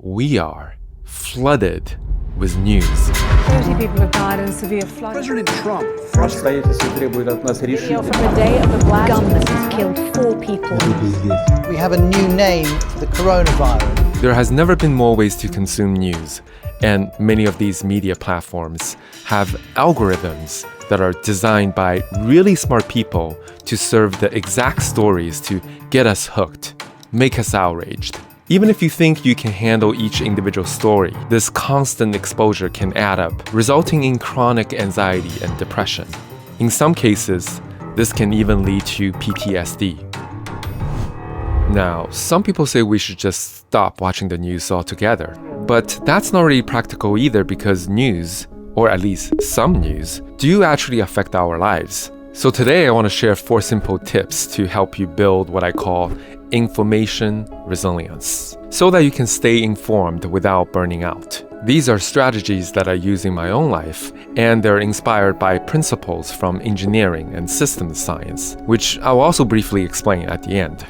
we are flooded with news. 30 people have died in severe flooding. President Trump Обстоятельства требуют от нас решения. From the day of the black gun that has killed 4 people. We have a new name for the coronavirus. There has never been more ways to consume news, and many of these media platforms have algorithms that are designed by really smart people to serve the exact stories to get us hooked, make us outraged. Even if you think you can handle each individual story, this constant exposure can add up, resulting in chronic anxiety and depression. In some cases, this can even lead to PTSD. Now, some people say we should just stop watching the news altogether. But that's not really practical either because news, or at least some news, do actually affect our lives. So today I want to share 4 simple tips to help you build what I call information resilience, so that you can stay informed without burning out. These are strategies that I use in my own life, and they're inspired by principles from engineering and systems science, which I'll also briefly explain at the end.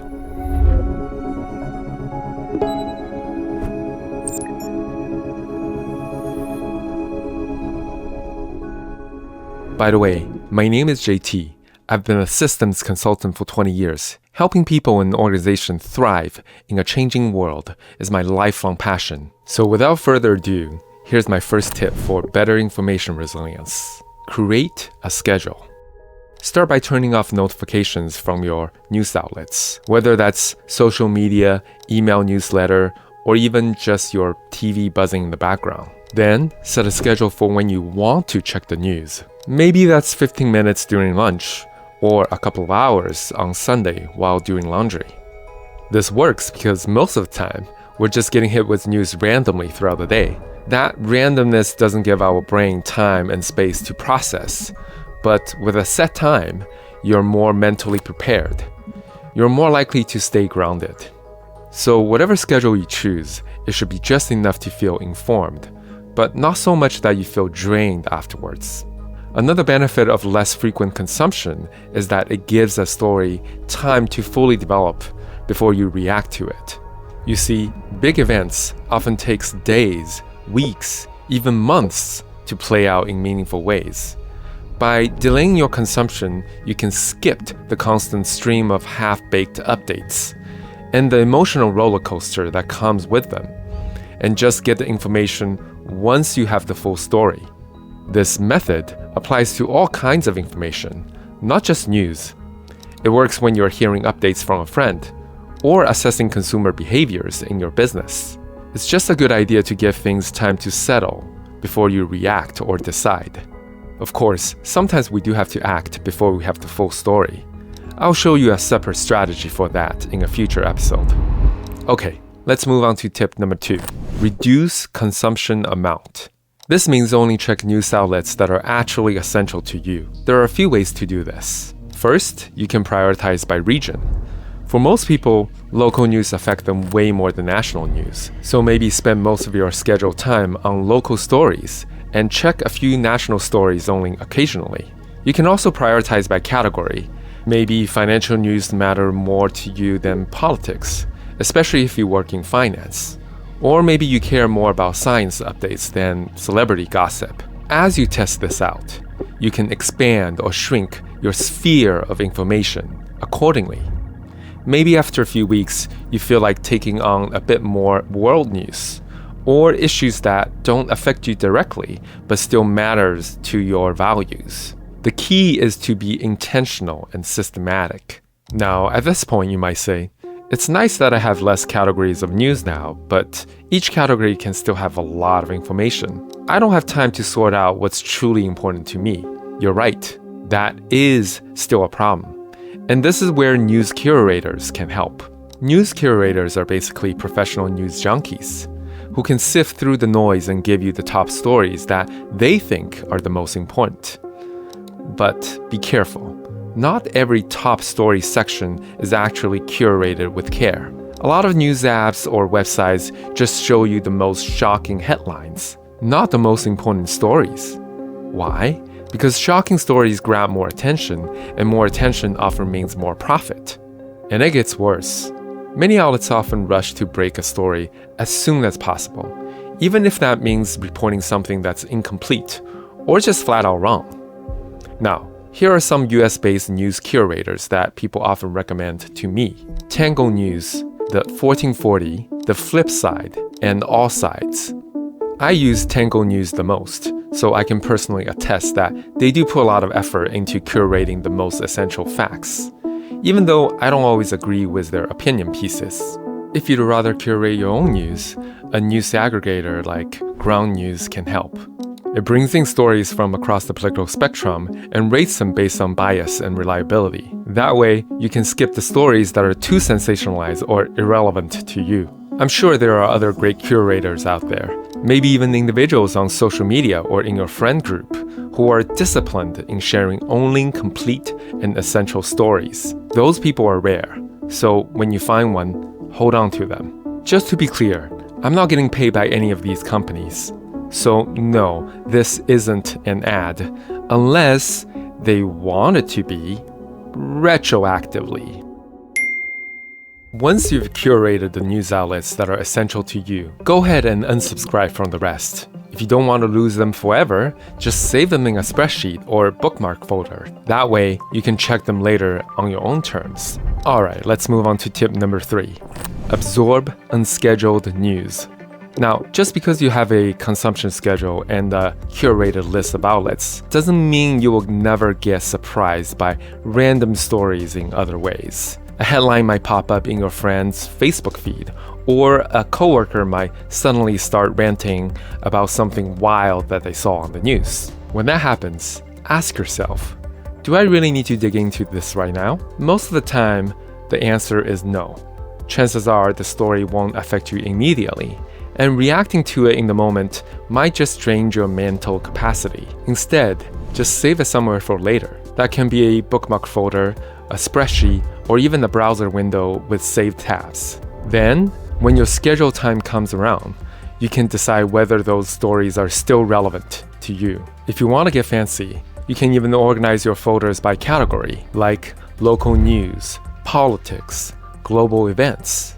By the way, my name is JT. I've been a systems consultant for 20 years. Helping people and organizations thrive in a changing world is my lifelong passion. So without further ado, here's my first tip for better information resilience. Create a schedule. Start by turning off notifications from your news outlets, whether that's social media, email newsletter, or even just your TV buzzing in the background. Then, set a schedule for when you want to check the news. Maybe that's 15 minutes during lunch, or a couple of hours on Sunday while doing laundry. This works because most of the time, we're just getting hit with news randomly throughout the day. That randomness doesn't give our brain time and space to process, but with a set time, you're more mentally prepared. You're more likely to stay grounded. So whatever schedule you choose, it should be just enough to feel informed, but not so much that you feel drained afterwards. Another benefit of less frequent consumption is that it gives a story time to fully develop before you react to it. You see, big events often takes days, weeks, even months to play out in meaningful ways. By delaying your consumption, you can skip the constant stream of half-baked updates and the emotional roller coaster that comes with them, and just get the information once you have the full story. This method applies to all kinds of information, not just news. It works when you're hearing updates from a friend or assessing consumer behaviors in your business. It's just a good idea to give things time to settle before you react or decide. Of course, sometimes we do have to act before we have the full story. I'll show you a separate strategy for that in a future episode. Okay, let's move on to tip number 2. Reduce consumption amount. This means only check news outlets that are actually essential to you. There are a few ways to do this. First, you can prioritize by region. For most people, local news affect them way more than national news. So maybe spend most of your scheduled time on local stories and check a few national stories only occasionally. You can also prioritize by category. Maybe financial news matter more to you than politics, especially if you work in finance. Or maybe you care more about science updates than celebrity gossip. As you test this out, you can expand or shrink your sphere of information accordingly. Maybe after a few weeks, you feel like taking on a bit more world news, or issues that don't affect you directly but still matters to your values. The key is to be intentional and systematic. Now, at this point, you might say, it's nice that I have less categories of news now, but each category can still have a lot of information. I don't have time to sort out what's truly important to me. You're right, that is still a problem. And this is where news curators can help. News curators are basically professional news junkies who can sift through the noise and give you the top stories that they think are the most important. But be careful. Not every top story section is actually curated with care. A lot of news apps or websites just show you the most shocking headlines, not the most important stories. Why? Because shocking stories grab more attention, and more attention often means more profit. And it gets worse. Many outlets often rush to break a story as soon as possible, even if that means reporting something that's incomplete or just flat out wrong. Now, here are some US-based news curators that people often recommend to me. Tango News, The 1440, The Flip Side, and All Sides. I use Tango News the most, so I can personally attest that they do put a lot of effort into curating the most essential facts, even though I don't always agree with their opinion pieces. If you'd rather curate your own news, a news aggregator like Ground News can help. It brings in stories from across the political spectrum and rates them based on bias and reliability. That way, you can skip the stories that are too sensationalized or irrelevant to you. I'm sure there are other great curators out there, maybe even individuals on social media or in your friend group, who are disciplined in sharing only complete and essential stories. Those people are rare, so when you find one, hold on to them. Just to be clear, I'm not getting paid by any of these companies. So no, this isn't an ad, unless they want it to be retroactively. Once you've curated the news outlets that are essential to you, go ahead and unsubscribe from the rest. If you don't want to lose them forever, just save them in a spreadsheet or bookmark folder. That way, you can check them later on your own terms. Alright, let's move on to tip number 3. Absorb unscheduled news. Now, just because you have a consumption schedule and a curated list of outlets doesn't mean you will never get surprised by random stories in other ways. A headline might pop up in your friend's Facebook feed, or a coworker might suddenly start ranting about something wild that they saw on the news. When that happens, ask yourself, do I really need to dig into this right now? Most of the time, the answer is no. Chances are the story won't affect you immediately, and reacting to it in the moment might just drain your mental capacity. Instead, just save it somewhere for later. That can be a bookmark folder, a spreadsheet, or even a browser window with saved tabs. Then, when your scheduled time comes around, you can decide whether those stories are still relevant to you. If you want to get fancy, you can even organize your folders by category, like local news, politics, global events,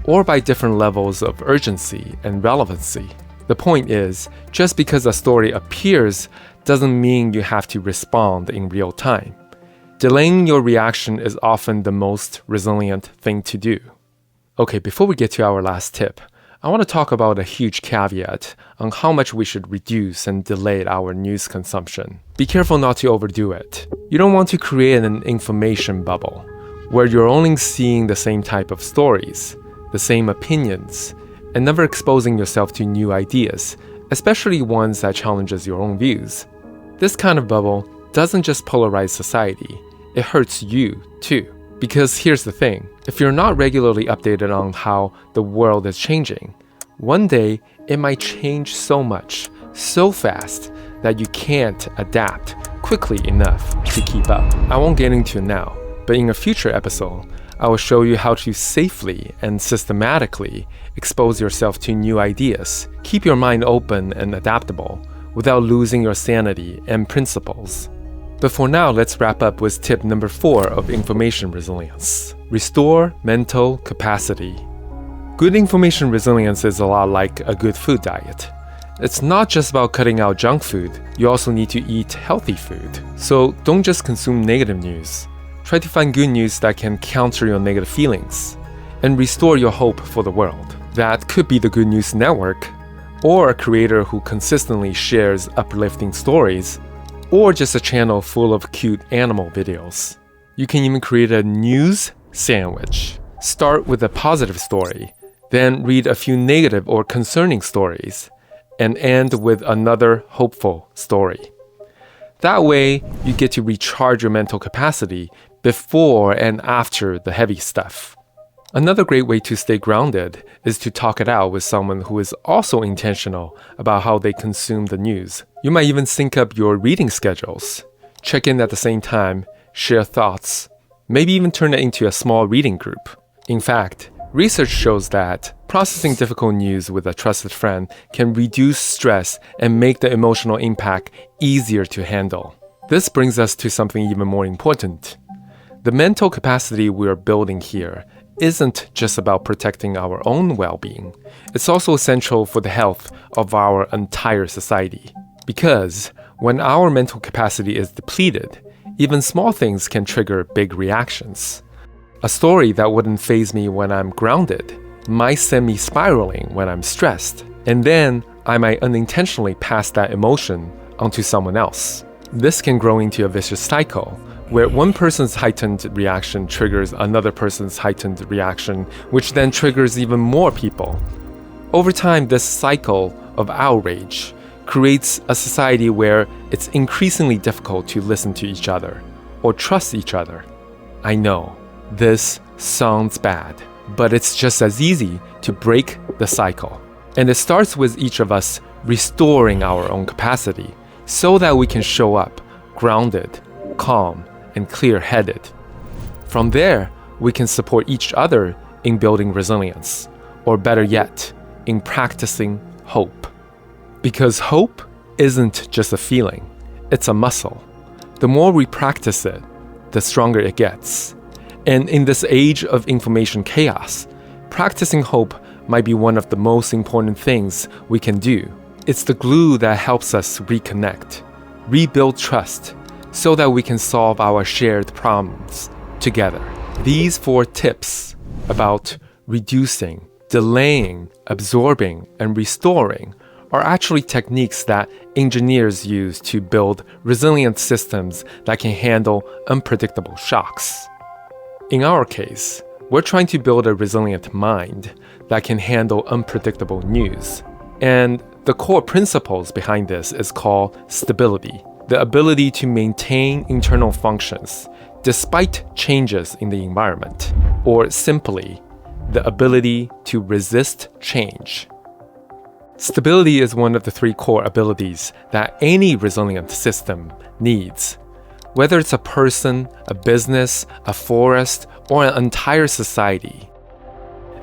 or by different levels of urgency and relevancy. The point is, just because a story appears doesn't mean you have to respond in real time. Delaying your reaction is often the most resilient thing to do. Okay, before we get to our last tip, I want to talk about a huge caveat on how much we should reduce and delay our news consumption. Be careful not to overdo it. You don't want to create an information bubble, where you're only seeing the same type of stories, the same opinions, and never exposing yourself to new ideas, especially ones that challenges your own views. This kind of bubble doesn't just polarize society, it hurts you too. Because here's the thing, if you're not regularly updated on how the world is changing, one day it might change so much, so fast, that you can't adapt quickly enough to keep up. I won't get into it now, but in a future episode, I will show you how to safely and systematically expose yourself to new ideas. Keep your mind open and adaptable without losing your sanity and principles. But for now, let's wrap up with tip number 4 of information resilience. Restore mental capacity. Good information resilience is a lot like a good food diet. It's not just about cutting out junk food, you also need to eat healthy food. So don't just consume negative news. Try to find good news that can counter your negative feelings and restore your hope for the world. That could be the Good News Network, or a creator who consistently shares uplifting stories, or just a channel full of cute animal videos. You can even create a news sandwich. Start with a positive story, then read a few negative or concerning stories, and end with another hopeful story. That way, you get to recharge your mental capacity before and after the heavy stuff. Another great way to stay grounded is to talk it out with someone who is also intentional about how they consume the news. You might even sync up your reading schedules, check in at the same time, share thoughts, maybe even turn it into a small reading group. In fact, research shows that processing difficult news with a trusted friend can reduce stress and make the emotional impact easier to handle. This brings us to something even more important. The mental capacity we are building here isn't just about protecting our own well-being. It's also essential for the health of our entire society. Because when our mental capacity is depleted, even small things can trigger big reactions. A story that wouldn't faze me when I'm grounded might send me spiraling when I'm stressed, and then I might unintentionally pass that emotion onto someone else. This can grow into a vicious cycle, where one person's heightened reaction triggers another person's heightened reaction, which then triggers even more people. Over time, this cycle of outrage creates a society where it's increasingly difficult to listen to each other or trust each other. I know, this sounds bad, but it's just as easy to break the cycle. And it starts with each of us restoring our own capacity so that we can show up grounded, calm, and clear-headed. From there, we can support each other in building resilience, or better yet, in practicing hope. Because hope isn't just a feeling, it's a muscle. The more we practice it, the stronger it gets. And in this age of information chaos, practicing hope might be one of the most important things we can do. It's the glue that helps us reconnect, rebuild trust, so that we can solve our shared problems together. These 4 tips about reducing, delaying, absorbing, and restoring are actually techniques that engineers use to build resilient systems that can handle unpredictable shocks. In our case, we're trying to build a resilient mind that can handle unpredictable news. And the core principles behind this is called stability, the ability to maintain internal functions despite changes in the environment, or simply, the ability to resist change. Stability is one of the 3 core abilities that any resilient system needs. Whether it's a person, a business, a forest, or an entire society.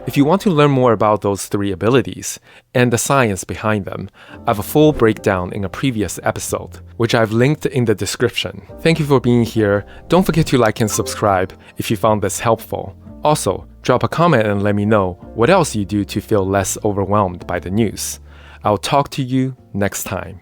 If you want to learn more about those 3 abilities and the science behind them, I have a full breakdown in a previous episode, which I've linked in the description. Thank you for being here. Don't forget to like and subscribe if you found this helpful. Also, drop a comment and let me know what else you do to feel less overwhelmed by the news. I'll talk to you next time.